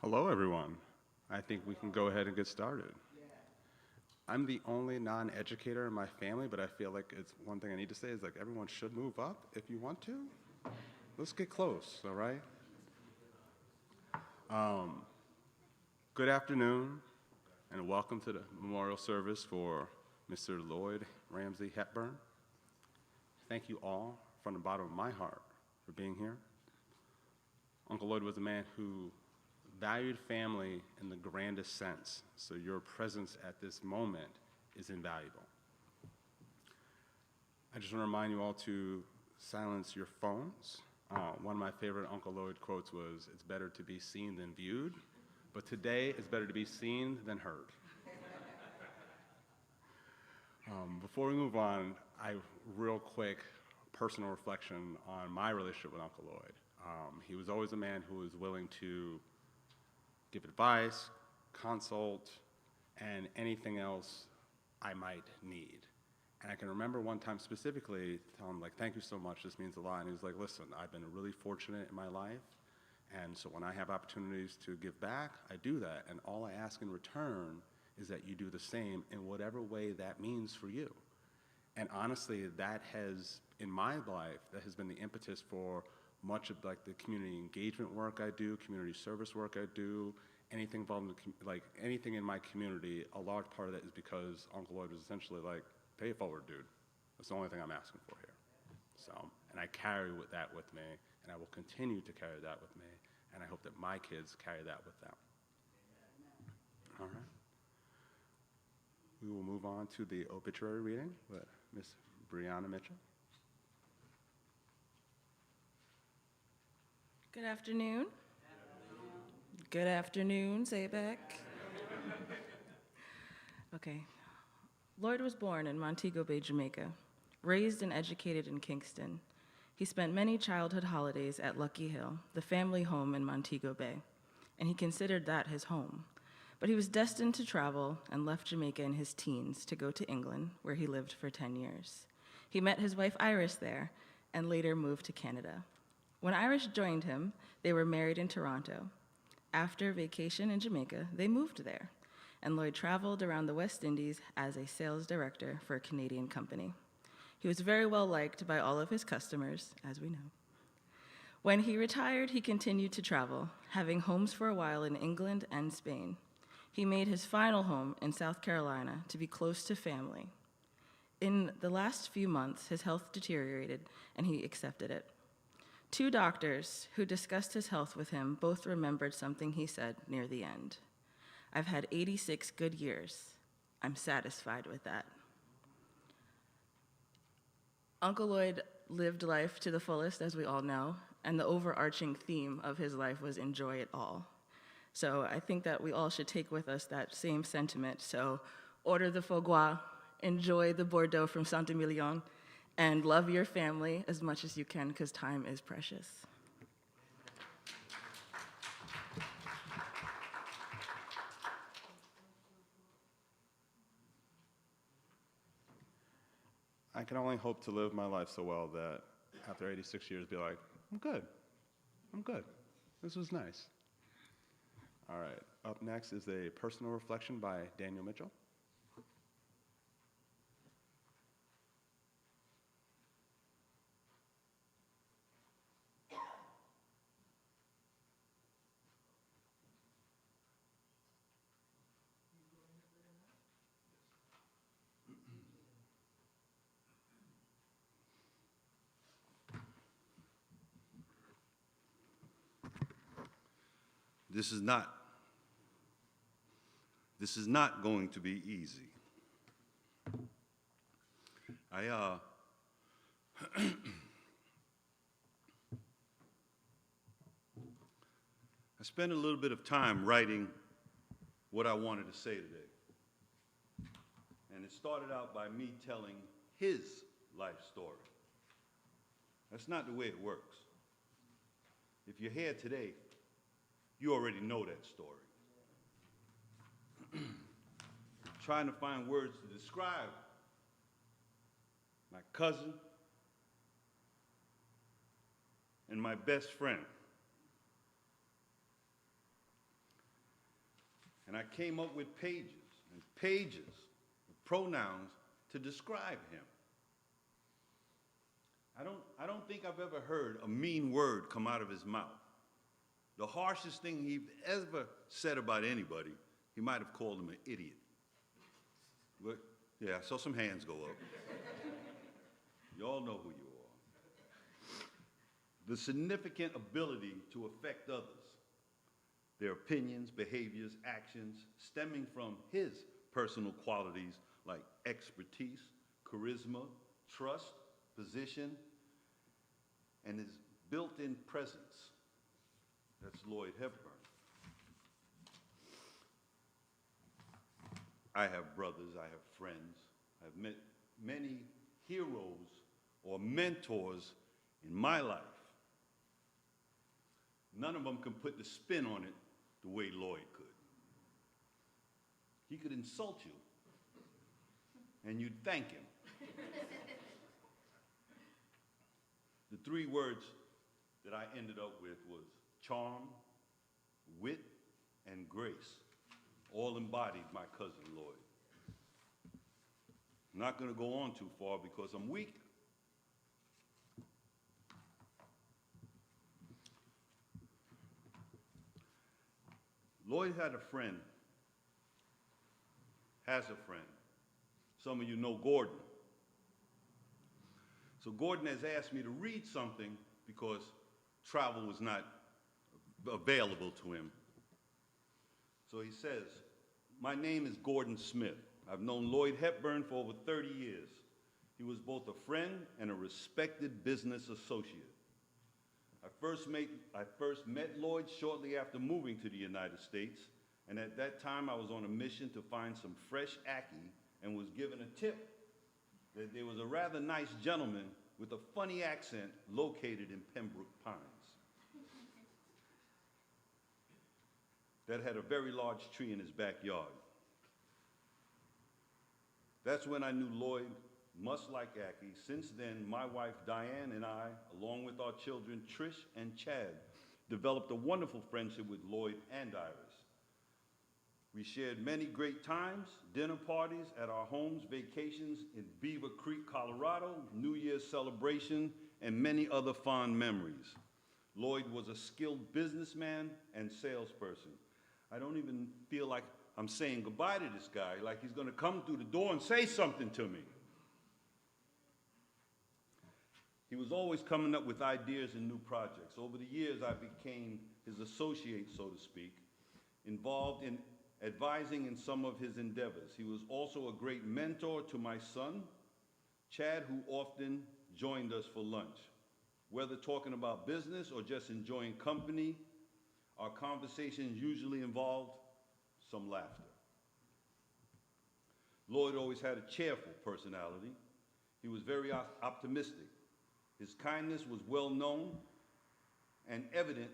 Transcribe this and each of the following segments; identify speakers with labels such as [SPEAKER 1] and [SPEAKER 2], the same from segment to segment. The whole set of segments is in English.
[SPEAKER 1] Hello, everyone. I think we can go ahead and get started. I'm the only non-educator in my family, but I feel like it's one thing I need to say is like everyone should move up if you want to. Let's get close, all right? Good afternoon, and welcome to the memorial service for Mr. Loyd Ramsey Hepburn. Thank you all from the bottom of my heart for being here. Uncle Loyd was a man who valued family in the grandest sense, so your presence at this moment is invaluable. I just want to remind you all to silence your phones. One of my favorite Uncle Loyd quotes was, "It's better to be seen than viewed," but today it's better to be seen than heard. Before we move on, real quick personal reflection on my relationship with Uncle Loyd. He was always a man who was willing to give advice, consult, and anything else I might need. And I can remember one time specifically telling him, like, "Thank you so much, this means a lot." And he was like, "Listen, I've been really fortunate in my life, and so when I have opportunities to give back, I do that. And all I ask in return is that you do the same in whatever way that means for you." And honestly, that has, in my life, that has been the impetus for much of like the community engagement work I do, community service work I do, anything involved in anything in my community. A large part of that is because Uncle Loyd was essentially like, "Pay it forward, dude. That's the only thing I'm asking for here." So, and I carry that with me, and I will continue to carry that with me, and I hope that my kids carry that with them. All right. We will move on to the obituary reading with Miss Brianna Mitchell.
[SPEAKER 2] Good afternoon. Good afternoon, say it back. Okay. Loyd was born in Montego Bay, Jamaica, raised and educated in Kingston. He spent many childhood holidays at Lucky Hill, the family home in Montego Bay, and he considered that his home. But he was destined to travel and left Jamaica in his teens to go to England, where he lived for 10 years. He met his wife Iris there and later moved to Canada. When Iris joined him, they were married in Toronto. After a vacation in Jamaica, they moved there, and Loyd traveled around the West Indies as a sales director for a Canadian company. He was very well liked by all of his customers, as we know. When he retired, he continued to travel, having homes for a while in England and Spain. He made his final home in South Carolina to be close to family. In the last few months, his health deteriorated, and he accepted it. Two doctors who discussed his health with him both remembered something he said near the end. "I've had 86 good years. I'm satisfied with that." Uncle Loyd lived life to the fullest, as we all know, and the overarching theme of his life was enjoy it all. So I think that we all should take with us that same sentiment. So order the foie gras, enjoy the Bordeaux from Saint-Emilion, and love your family as much as you can, because time is precious.
[SPEAKER 1] I can only hope to live my life so well that after 86 years, be like, I'm good. This was nice. All right, up next is a personal reflection by Daniel Mitchell.
[SPEAKER 3] This is not going to be easy. I spent a little bit of time writing what I wanted to say today. And it started out by me telling his life story. That's not the way it works. If you're here today, you already know that story. Trying to find words to describe my cousin and my best friend. I came up with pages and pages of pronouns to describe him. I don't think I've ever heard a mean word come out of his mouth. The harshest thing he ever said about anybody, he might have called him an idiot. But, yeah, I saw some hands go up. You all know who you are. The significant ability to affect others, their opinions, behaviors, actions, stemming from his personal qualities like expertise, charisma, trust, position, and his built-in presence. That's Loyd Hepburn. I have brothers, I have friends, I've met many heroes or mentors in my life. None of them can put the spin on it the way Loyd could. He could insult you, and you'd thank him. The three words that I ended up with was charm, wit, and grace, all embodied my cousin Loyd. I'm not going to go on too far because I'm weak. Loyd had a friend, has a friend. Some of you know Gordon. So Gordon has asked me to read something because travel was not available to him. So he says, "My name is Gordon Smith. I've known Loyd Hepburn for over 30 years. He was both a friend and a respected business associate. I first met Loyd shortly after moving to the United States, and at that time I was on a mission to find some fresh ackee and was given a tip that there was a rather nice gentleman with a funny accent located in Pembroke Pines that had a very large tree in his backyard. That's when I knew Loyd must like ackee. Since then, my wife Diane and I, along with our children Trish and Chad, developed a wonderful friendship with Loyd and Iris. We shared many great times, dinner parties at our homes, vacations in Beaver Creek, Colorado, New Year's celebration, and many other fond memories. Loyd was a skilled businessman and salesperson. I don't even feel like I'm saying goodbye to this guy, like he's going to come through the door and say something to me. He was always coming up with ideas and new projects. Over the years, I became his associate, so to speak, involved in advising in some of his endeavors. He was also a great mentor to my son, Chad, who often joined us for lunch. Whether talking about business or just enjoying company, our conversations usually involved some laughter. Loyd always had a cheerful personality. He was very optimistic. His kindness was well known and evident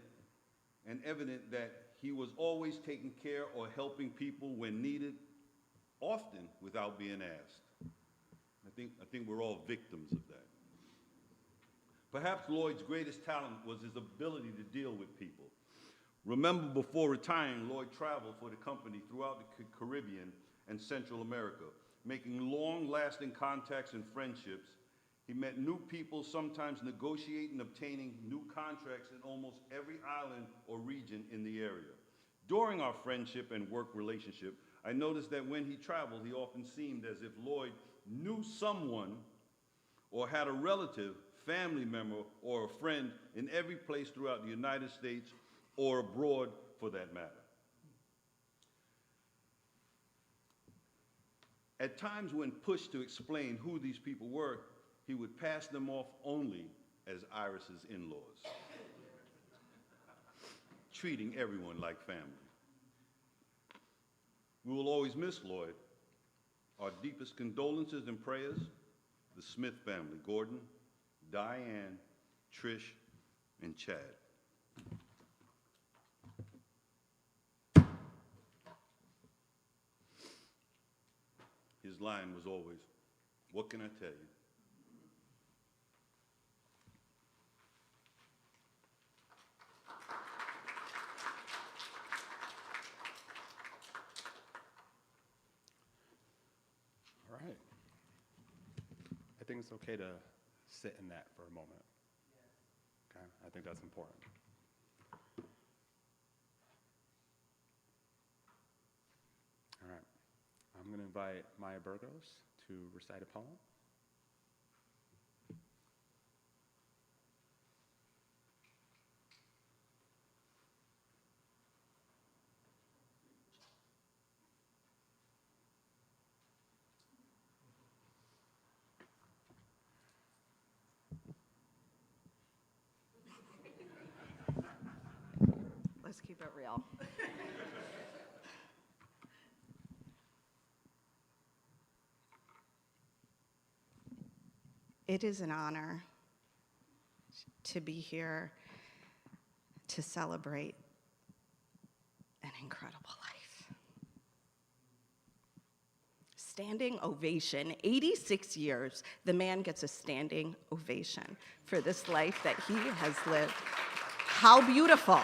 [SPEAKER 3] that he was always taking care or helping people when needed, often without being asked. I think we're all victims of that. Perhaps Loyd's greatest talent was his ability to deal with people. Remember, before retiring, Loyd traveled for the company throughout the Caribbean and Central America, making long-lasting contacts and friendships. He met new people, sometimes negotiating, obtaining new contracts in almost every island or region in the area. During our friendship and work relationship, I noticed that when he traveled, he often seemed as if Loyd knew someone or had a relative, family member, or a friend in every place throughout the United States or abroad for that matter. At times when pushed to explain who these people were, he would pass them off only as Iris's in-laws, treating everyone like family. We will always miss Loyd. Our deepest condolences and prayers, the Smith family, Gordon, Diane, Trish, and Chad. His line was always, "What can I tell you?"
[SPEAKER 1] think it's okay to sit in that for a moment. Okay, I think that's important. All right, I'm going to invite Maya Burgos to recite a poem.
[SPEAKER 4] Let's keep it real. It is an honor to be here to celebrate an incredible life. Standing ovation, 86 years, the man gets a standing ovation for this life that he has lived. How beautiful.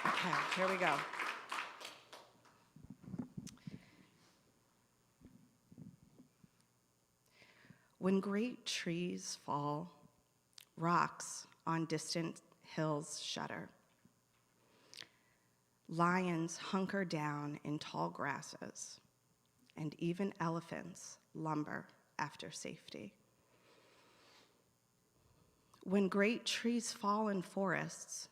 [SPEAKER 4] Okay, here we go. When great trees fall, rocks on distant hills shudder. Lions hunker down in tall grasses, and even elephants lumber after safety. When great trees fall in forests,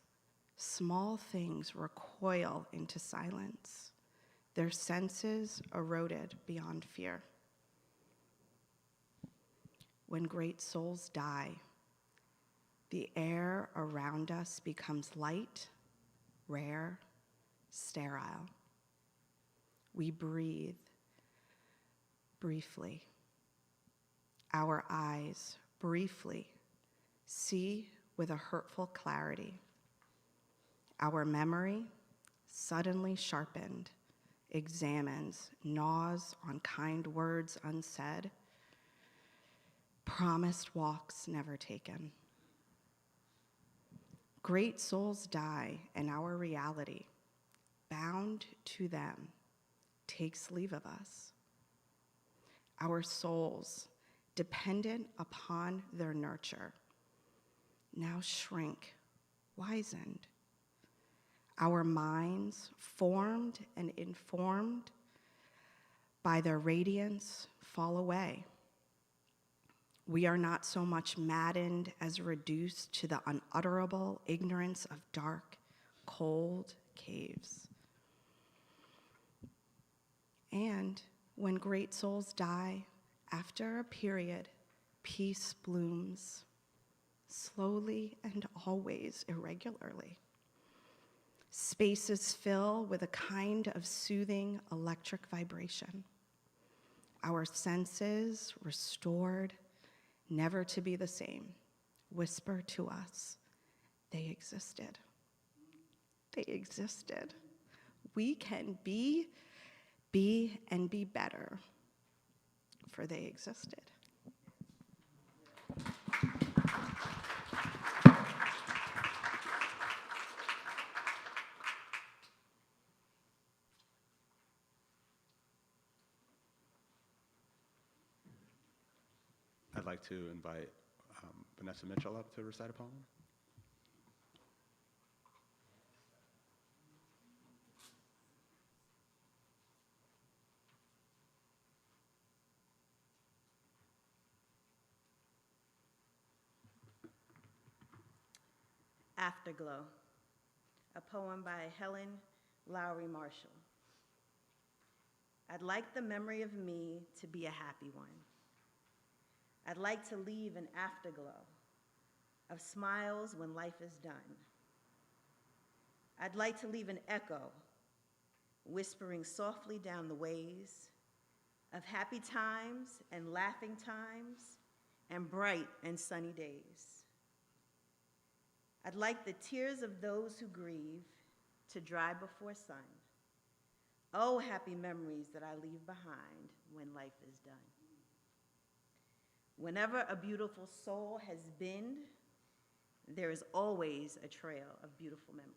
[SPEAKER 4] small things recoil into silence, their senses eroded beyond fear. When great souls die, the air around us becomes light, rare, sterile. We breathe briefly. Our eyes briefly see with a hurtful clarity. Our memory, suddenly sharpened, examines, gnaws on kind words unsaid, promised walks never taken. Great souls die, and our reality, bound to them, takes leave of us. Our souls, dependent upon their nurture, now shrink, wizened. Our minds, formed and informed by their radiance, fall away. We are not so much maddened as reduced to the unutterable ignorance of dark, cold caves. And when great souls die, after a period, peace blooms, slowly and always irregularly. Spaces fill with a kind of soothing electric vibration. Our senses, restored, never to be the same, whisper to us, they existed. They existed. We can be, and be better, for they existed.
[SPEAKER 1] I'd like to invite Vanessa Mitchell up to recite a poem.
[SPEAKER 5] Afterglow, a poem by Helen Lowry Marshall. I'd like the memory of me to be a happy one. I'd like to leave an afterglow of smiles when life is done. I'd like to leave an echo whispering softly down the ways of happy times and laughing times and bright and sunny days. I'd like the tears of those who grieve to dry before sun. Oh, happy memories that I leave behind when life is done. Whenever a beautiful soul has been, there is always a trail of beautiful memories.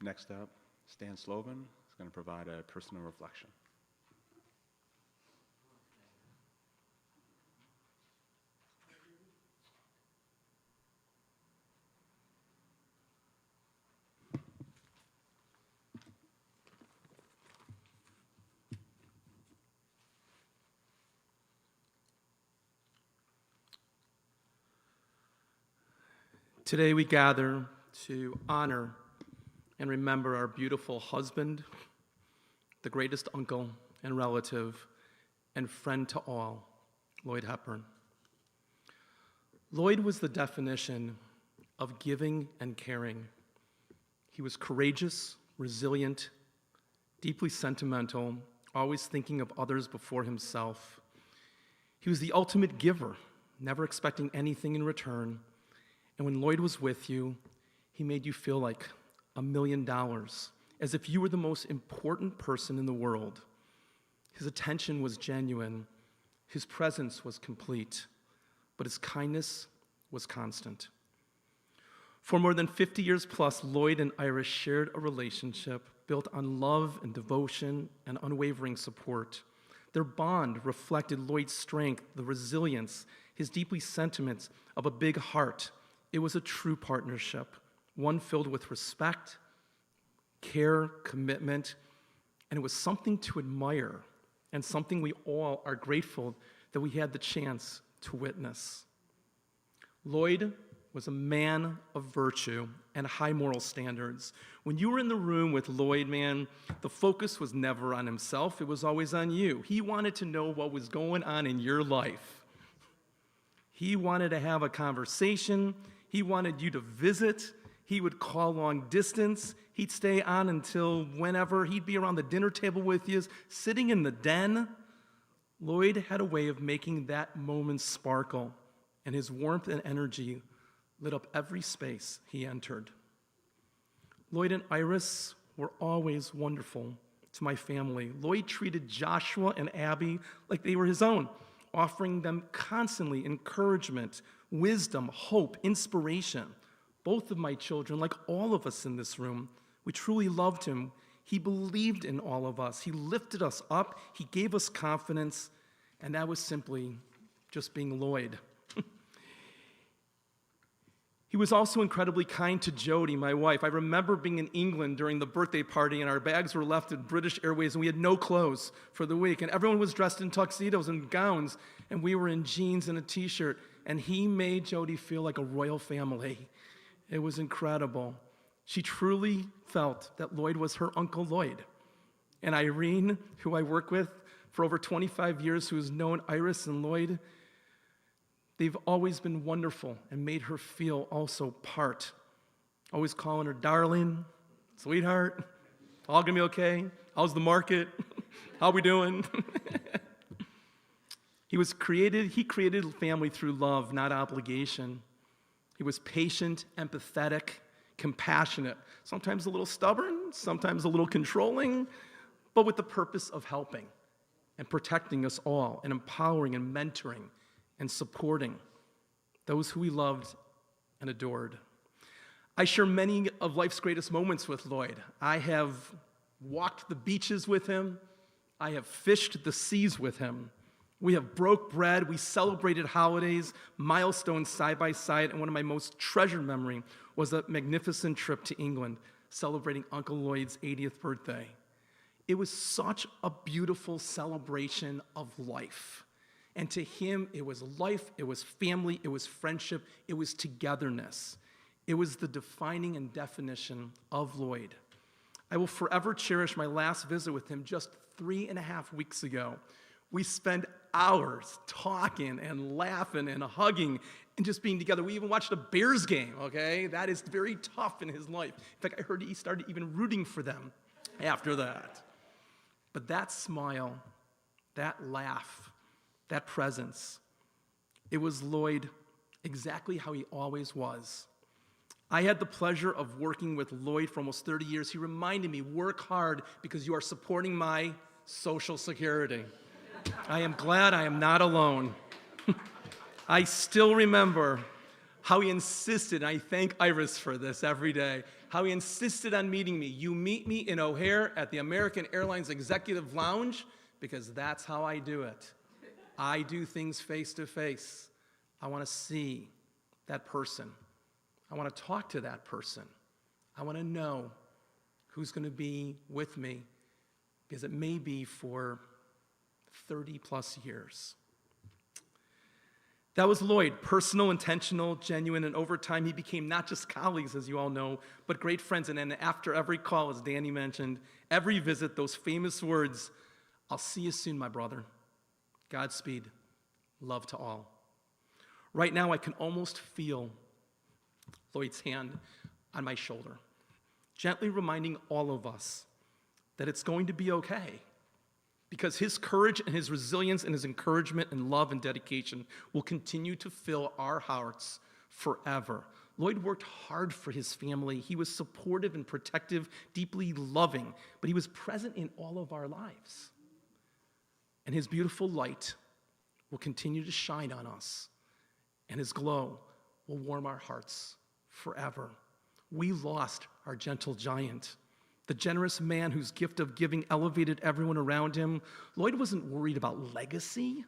[SPEAKER 1] Next up, Stan Slovan is going to provide a personal reflection.
[SPEAKER 6] Today we gather to honor and remember our beautiful husband, the greatest uncle and relative, and friend to all, Loyd Hepburn. Loyd was the definition of giving and caring. He was courageous, resilient, deeply sentimental, always thinking of others before himself. He was the ultimate giver, never expecting anything in return. And when Loyd was with you, he made you feel like $1 million, as if you were the most important person in the world. His attention was genuine, his presence was complete, but his kindness was constant. For more than 50 years plus, Loyd and Iris shared a relationship built on love and devotion and unwavering support. Their bond reflected Loyd's strength, the resilience, his deeply sentiments of a big heart. It was a true partnership, one filled with respect, care, commitment, and it was something to admire and something we all are grateful that we had the chance to witness. Loyd was a man of virtue and high moral standards. When you were in the room with Loyd, man, the focus was never on himself, it was always on you. He wanted to know what was going on in your life. He wanted to have a conversation. He wanted you to visit. He would call long distance. He'd stay on until whenever. He'd be around the dinner table with you, sitting in the den. Loyd had a way of making that moment sparkle, and his warmth and energy lit up every space he entered. Loyd and Iris were always wonderful to my family. Loyd treated Joshua and Abby like they were his own, offering them constantly encouragement, wisdom, hope, inspiration. Both of my children, like all of us in this room, we truly loved him. He believed in all of us. He lifted us up. He gave us confidence, and that was simply just being Loyd. He was also incredibly kind to Jody, my wife. I remember being in England during the birthday party, and our bags were left at British Airways, and we had no clothes for the week. And everyone was dressed in tuxedos and gowns, and we were in jeans and a t-shirt. And he made Jody feel like a royal family. It was incredible. She truly felt that Loyd was her Uncle Loyd. And Irene, who I work with for over 25 years, who has known Iris and Loyd, they've always been wonderful and made her feel also part. Always calling her darling, sweetheart, all gonna be okay? How's the market? How we doing? He created family through love, not obligation. He was patient, empathetic, compassionate, sometimes a little stubborn, sometimes a little controlling, but with the purpose of helping and protecting us all and empowering and mentoring and supporting those who we loved and adored. I share many of life's greatest moments with Loyd. I have walked the beaches with him. I have fished the seas with him. We have broke bread. We celebrated holidays, milestones side by side, and one of my most treasured memories was a magnificent trip to England celebrating Uncle Loyd's 80th birthday. It was such a beautiful celebration of life. And to him, it was life, it was family, it was friendship, it was togetherness. It was the defining and definition of Loyd. I will forever cherish my last visit with him just 3.5 weeks ago. We spent hours talking and laughing and hugging and just being together. We even watched a Bears game, okay? That is very tough in his life. In fact, I heard he started even rooting for them after that. But that smile, that laugh, that presence, it was Loyd exactly how he always was. I had the pleasure of working with Loyd for almost 30 years. He reminded me, work hard because you are supporting my Social Security. I am glad I am not alone. I still remember how he insisted, and I thank Iris for this every day, how he insisted on meeting me. You meet me in O'Hare at the American Airlines Executive Lounge, because that's how I do it. I do things face to face. I want to see that person. I want to talk to that person. I want to know who's going to be with me, because it may be for 30 plus years. That was Loyd, personal, intentional, genuine, and over time he became not just colleagues, as you all know, but great friends. And then after every call, as Danny mentioned, every visit, those famous words, "I'll see you soon, my brother. Godspeed. Love to all." Right now, I can almost feel Loyd's hand on my shoulder, gently reminding all of us that it's going to be okay, because his courage and his resilience and his encouragement and love and dedication will continue to fill our hearts forever. Loyd worked hard for his family. He was supportive and protective, deeply loving, but he was present in all of our lives. And his beautiful light will continue to shine on us, and his glow will warm our hearts forever. We lost our gentle giant, the generous man whose gift of giving elevated everyone around him. Loyd wasn't worried about legacy.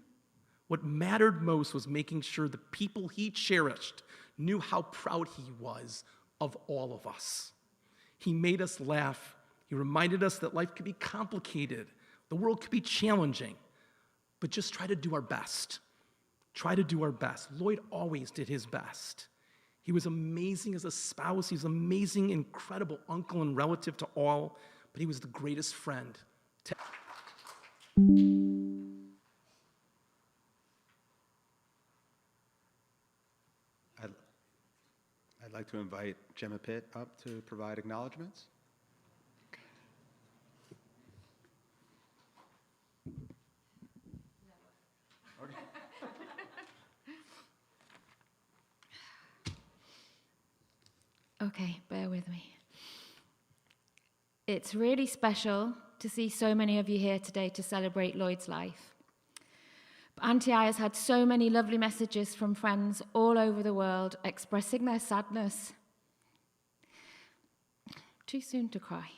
[SPEAKER 6] What mattered most was making sure the people he cherished knew how proud he was of all of us. He made us laugh. He reminded us that life could be complicated. The world could be challenging, but just try to do our best. Try to do our best. Loyd always did his best. He was amazing as a spouse. He was an amazing, incredible uncle and relative to all, but he was the greatest friend to
[SPEAKER 1] I'd like to invite Gemma Pitt up to provide acknowledgments.
[SPEAKER 7] Okay, bear with me. It's really special to see so many of you here today to celebrate Loyd's life. But Auntie I has had so many lovely messages from friends all over the world expressing their sadness. Too soon to cry.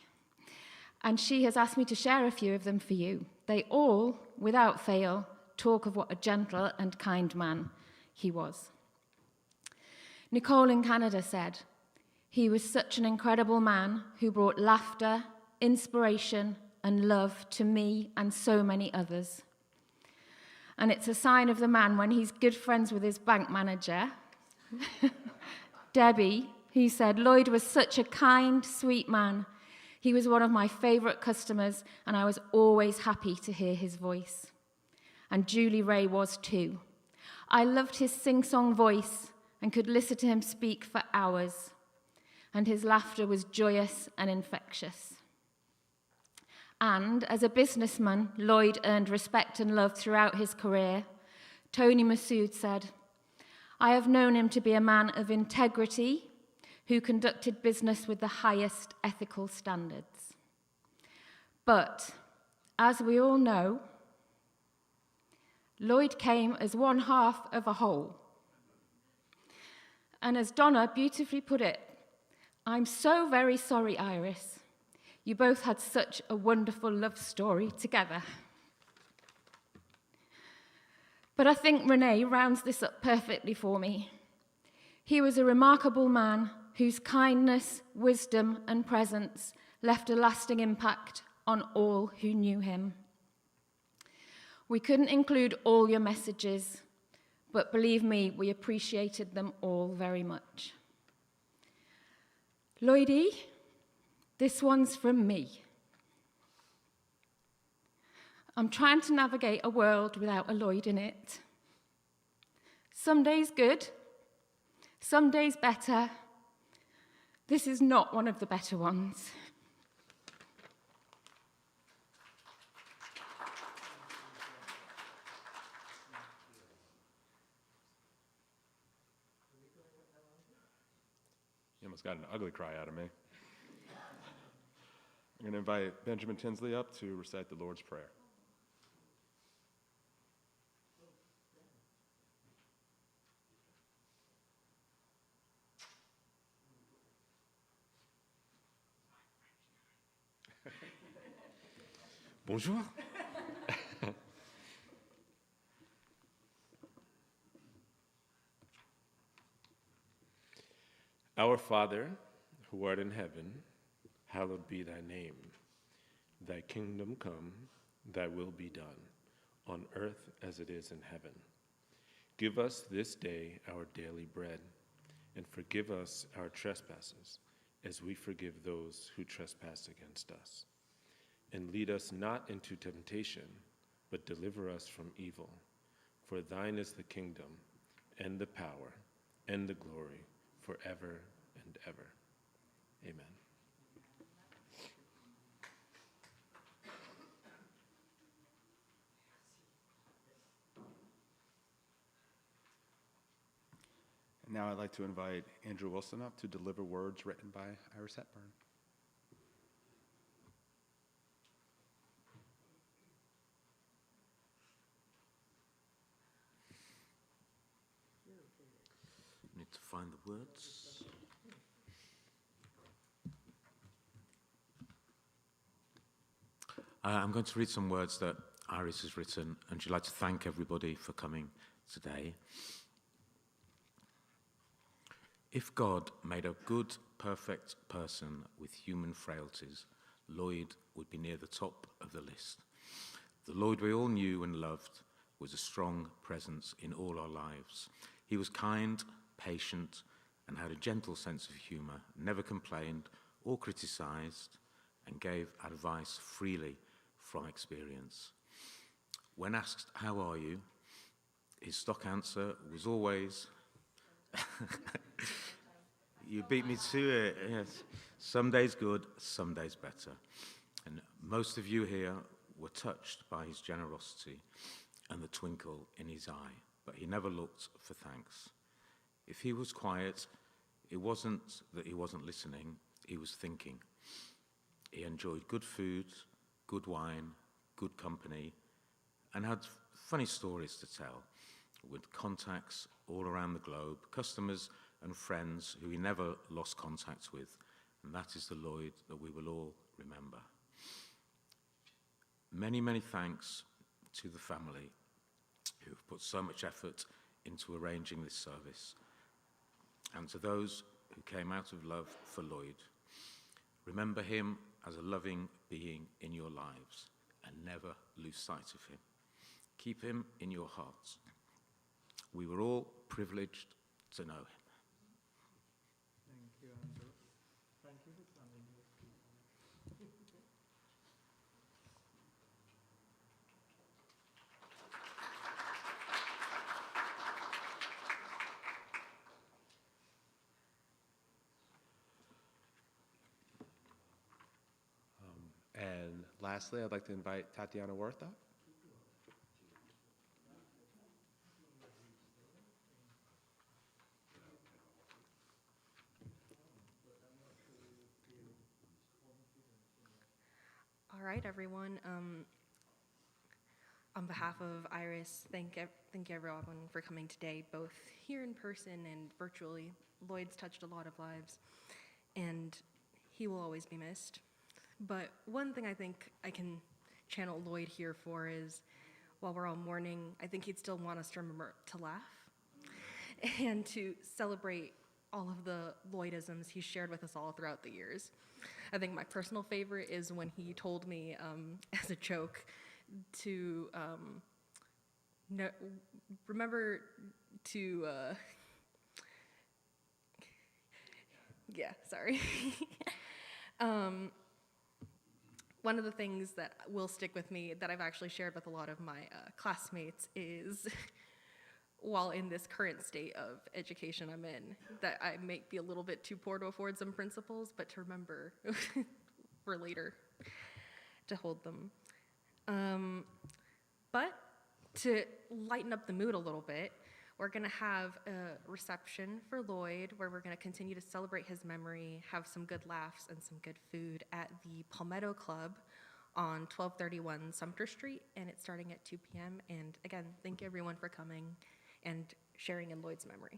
[SPEAKER 7] And she has asked me to share a few of them for you. They all, without fail, talk of what a gentle and kind man he was. Nicole in Canada said, "He was such an incredible man who brought laughter, inspiration, and love to me and so many others. And it's a sign of the man when he's good friends with his bank manager, Debbie, who said, Loyd was such a kind, sweet man. He was one of my favorite customers, and I was always happy to hear his voice. And Julie Ray was too. I loved his sing-song voice and could listen to him speak for hours. And his laughter was joyous and infectious. And as a businessman, Loyd earned respect and love throughout his career. Tony Massoud said, I have known him to be a man of integrity who conducted business with the highest ethical standards. But, as we all know, Loyd came as one half of a whole. And as Donna beautifully put it, I'm so very sorry, Iris. You both had such a wonderful love story together. But I think Renee rounds this up perfectly for me. He was a remarkable man whose kindness, wisdom, and presence left a lasting impact on all who knew him. We couldn't include all your messages, but believe me, we appreciated them all very much. Loydie, this one's from me. I'm trying to navigate a world without a Loyd in it. Some days good, some days better. This is not one of the better ones.
[SPEAKER 1] You almost got an ugly cry out of me. I'm going to invite Benjamin Tinsley up to recite the Lord's Prayer.
[SPEAKER 8] Bonjour. Our Father, who art in heaven, hallowed be thy name. Thy kingdom come, thy will be done, on earth as it is in heaven. Give us this day our daily bread, and forgive us our trespasses, as we forgive those who trespass against us. And lead us not into temptation, but deliver us from evil. For thine is the kingdom, and the power, and the glory, forever and ever. Amen.
[SPEAKER 1] And now I'd like to invite Andrew Wilson up to deliver words written by Iris Hepburn.
[SPEAKER 9] Need to find the words. I'm going to read some words that Iris has written, and she'd like to thank everybody for coming today. If God made a good, perfect person with human frailties, Loyd would be near the top of the list. The Loyd we all knew and loved was a strong presence in all our lives. He was kind, patient, and had a gentle sense of humour, never complained or criticised, and gave advice freely from experience. When asked, "How are you?" his stock answer was always, "You beat me to it, yes. Some days good, some days better." And most of you here were touched by his generosity and the twinkle in his eye, but he never looked for thanks. If he was quiet, it wasn't that he wasn't listening, he was thinking. He enjoyed good food, good wine, good company, and had funny stories to tell, with contacts all around the globe, customers and friends who he never lost contact with, and that is the Loyd that we will all remember. Many, many thanks to the family who have put so much effort into arranging this service, and to those who came out of love for Loyd. Remember him as a loving being in your lives, and never lose sight of him. Keep him in your hearts. We were all privileged to know him.
[SPEAKER 6] Thank you, Andrew. Thank you for coming.
[SPEAKER 1] And lastly, I'd like to invite Tatiana Worth up.
[SPEAKER 10] All right, everyone. On behalf of Iris, thank everyone for coming today, both here in person and virtually. Loyd's touched a lot of lives, and he will always be missed. But one thing I think I can channel Loyd here for is, while we're all mourning, I think he'd still want us to remember to laugh and to celebrate all of the Loydisms he shared with us all throughout the years. I think my personal favorite is when he told me, as a joke, to remember to, yeah, sorry. One of the things that will stick with me that I've actually shared with a lot of my classmates is, while in this current state of education I'm in, that I may be a little bit too poor to afford some principles, but to remember for later to hold them. But to lighten up the mood a little bit, we're gonna have a reception for Loyd where we're gonna continue to celebrate his memory, have some good laughs and some good food at the Palmetto Club on 1231 Sumter Street, and it's starting at 2 p.m. And again, thank you everyone for coming and sharing in Loyd's memory.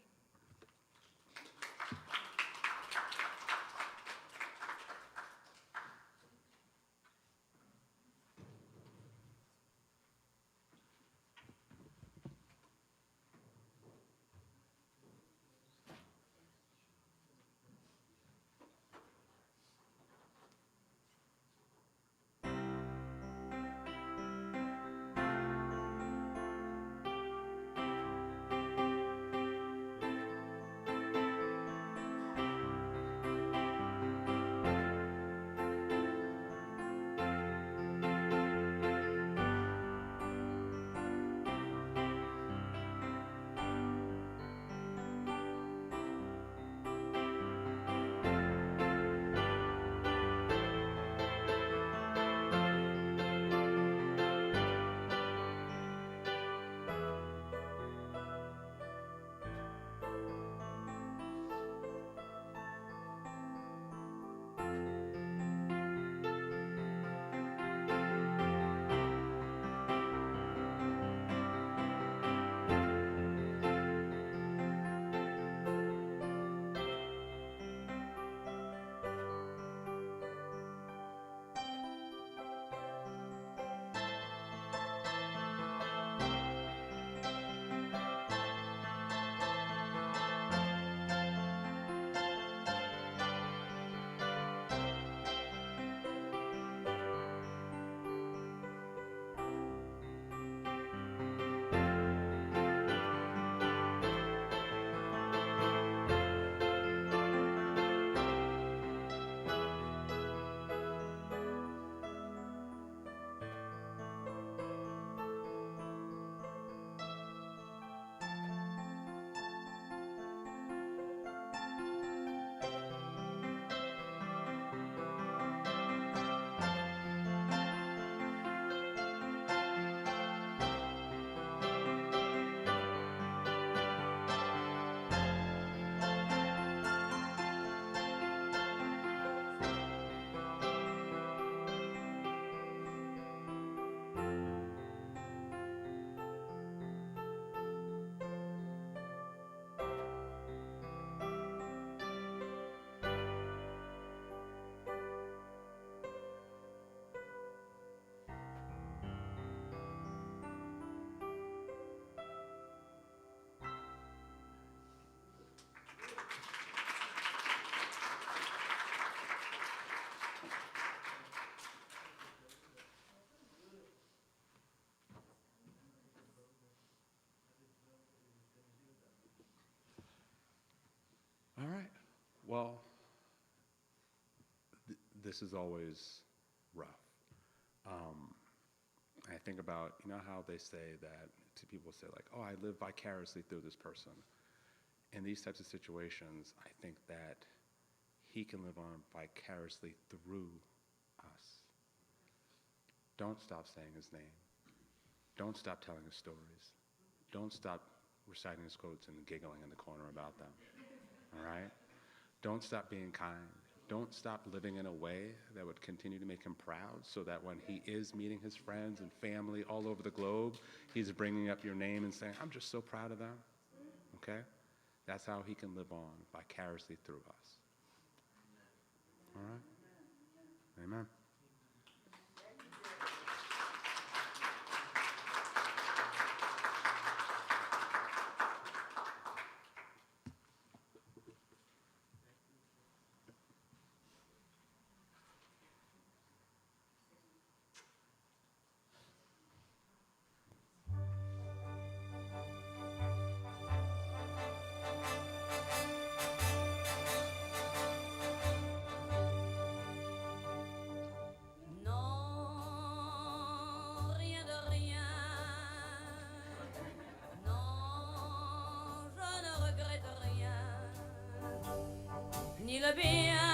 [SPEAKER 1] this is always rough. I think about, you know how they say that, to people say like, oh, I live vicariously through this person. In these types of situations, I think that he can live on vicariously through us. Don't stop saying his name. Don't stop telling his stories. Don't stop reciting his quotes and giggling in the corner about them, all right? Don't stop being kind. Don't stop living in a way that would continue to make him proud, so that when he is meeting his friends and family all over the globe, he's bringing up your name and saying, I'm just so proud of them, okay? That's how he can live on vicariously through us. All right? Amen.
[SPEAKER 11] Non, rien de rien. Non, je ne regrette rien. Ni le bien,